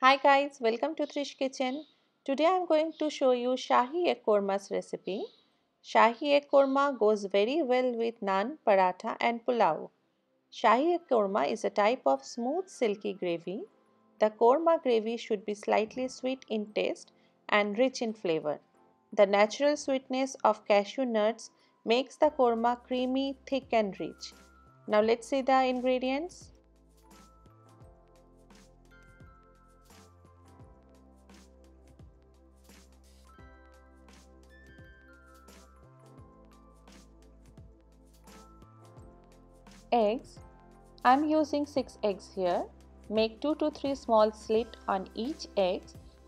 Hi guys, welcome to Trish Kitchen. Today I am going to show you Shahi Egg Korma's recipe. Shahi Egg Korma goes very well with naan, paratha and pulao. Shahi Egg Korma is a type of smooth silky gravy. The korma gravy should be slightly sweet in taste and rich in flavor. The natural sweetness of cashew nuts makes the korma creamy, thick and rich. Now let's see the ingredients. Eggs. I am using 6 eggs here. Make 2 to 3 small slits on each egg.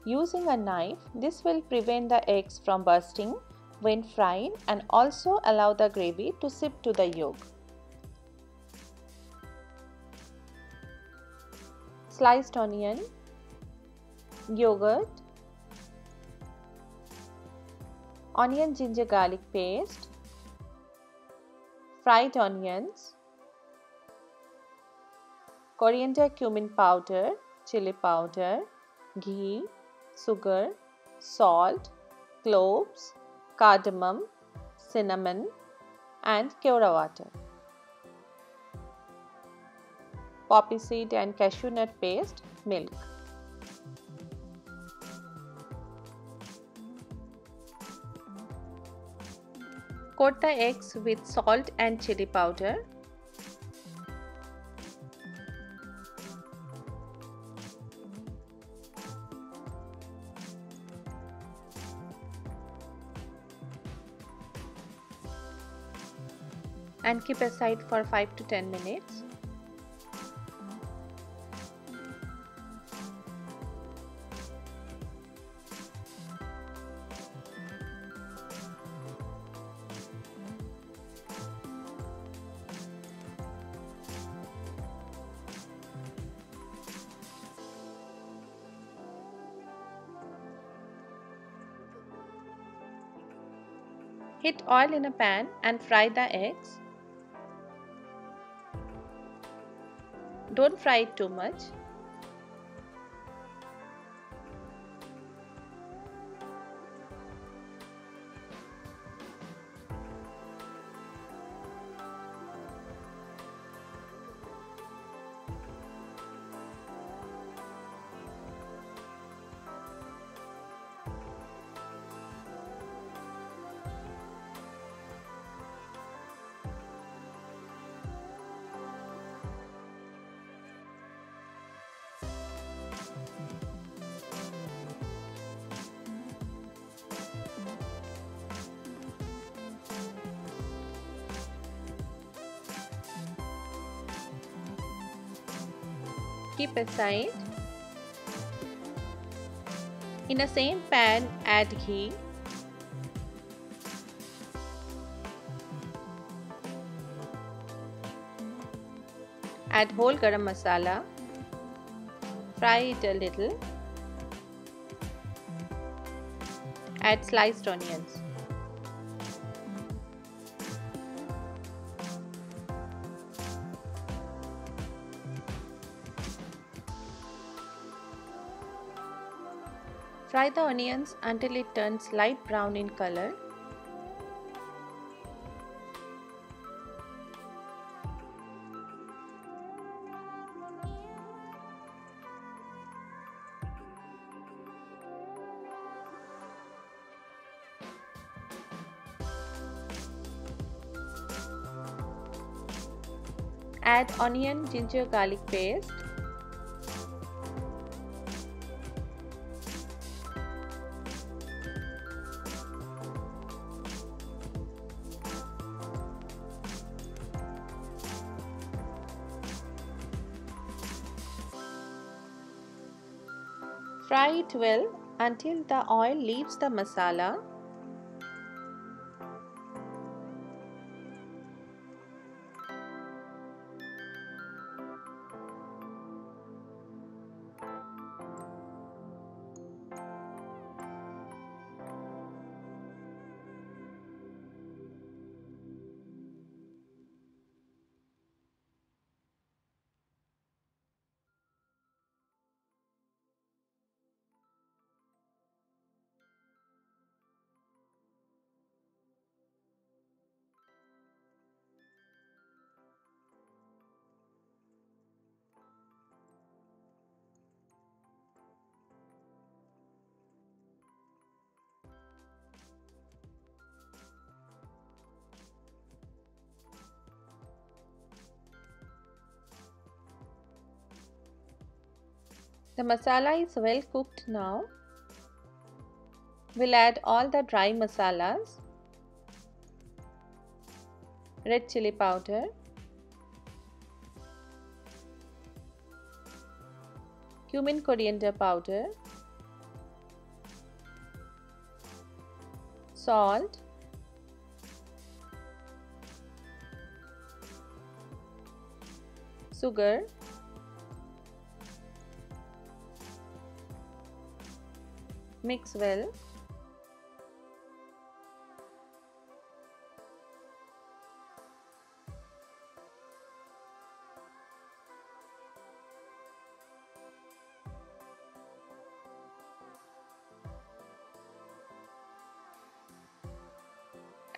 Using a knife, this will prevent the eggs from bursting when fried and also allow the gravy to sip to the yolk. Sliced onion, yogurt, onion ginger garlic paste, fried onions, coriander cumin powder, chili powder, ghee, sugar, salt, cloves, cardamom, cinnamon and kevra water. Poppy seed and cashew nut paste, milk. Coat the eggs with salt and chili powder. And keep aside for 5 to 10 minutes. Heat oil in a pan and fry the eggs. Don't fry it too much. Keep aside. In the same pan, add ghee. Add whole garam masala. Fry it a little. Add sliced onions. Fry the onions until it turns light brown in color. Add onion, ginger, garlic paste. Fry it well until the oil leaves the masala. The masala is well cooked now. We'll add all the dry masalas, red chili powder, cumin coriander powder, salt, sugar, mix well.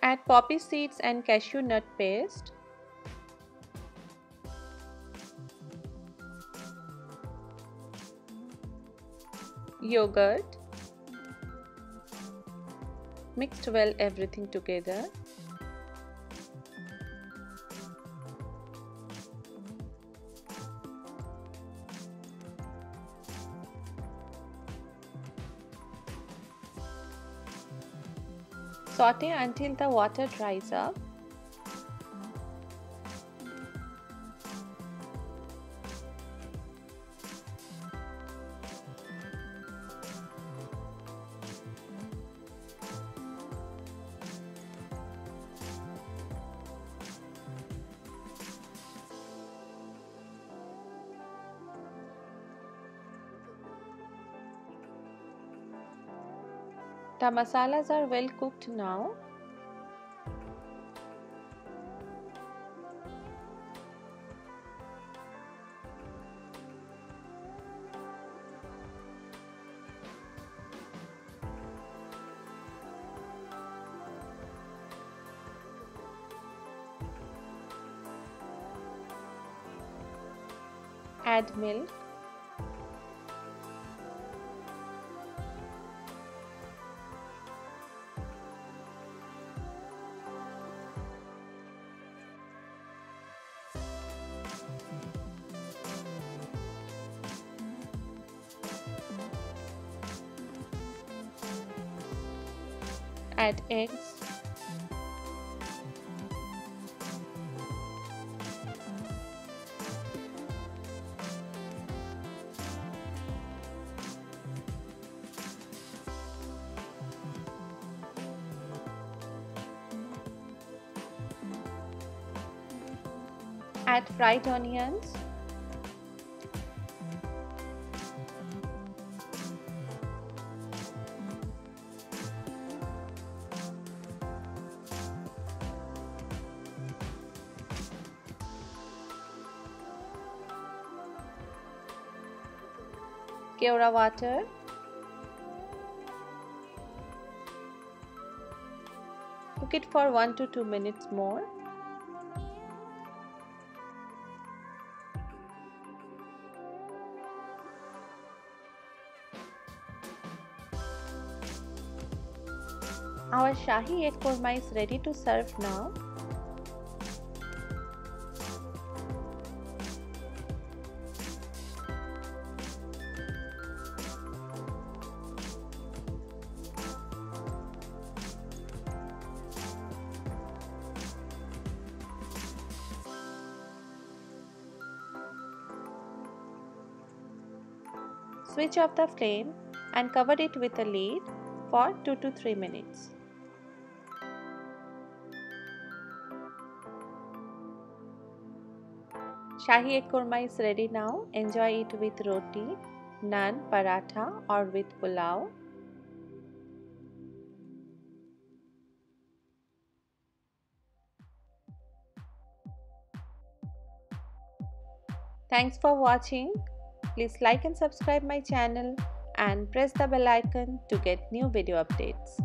Add poppy seeds and cashew nut paste. Yogurt. Mixed well everything together. Saute until the water dries up. The masalas are well cooked now. Add milk. Add eggs. Add fried onions. Keora water. Cook it for 1 to 2 minutes more. Our Shahi Egg Korma is ready to serve now. Switch off the flame and cover it with a lid for 2 to 3 minutes. Shahi Egg Korma is ready now. Enjoy it with roti, naan, paratha or with pulao. Thanks for watching. Please like and subscribe my channel and press the bell icon to get new video updates.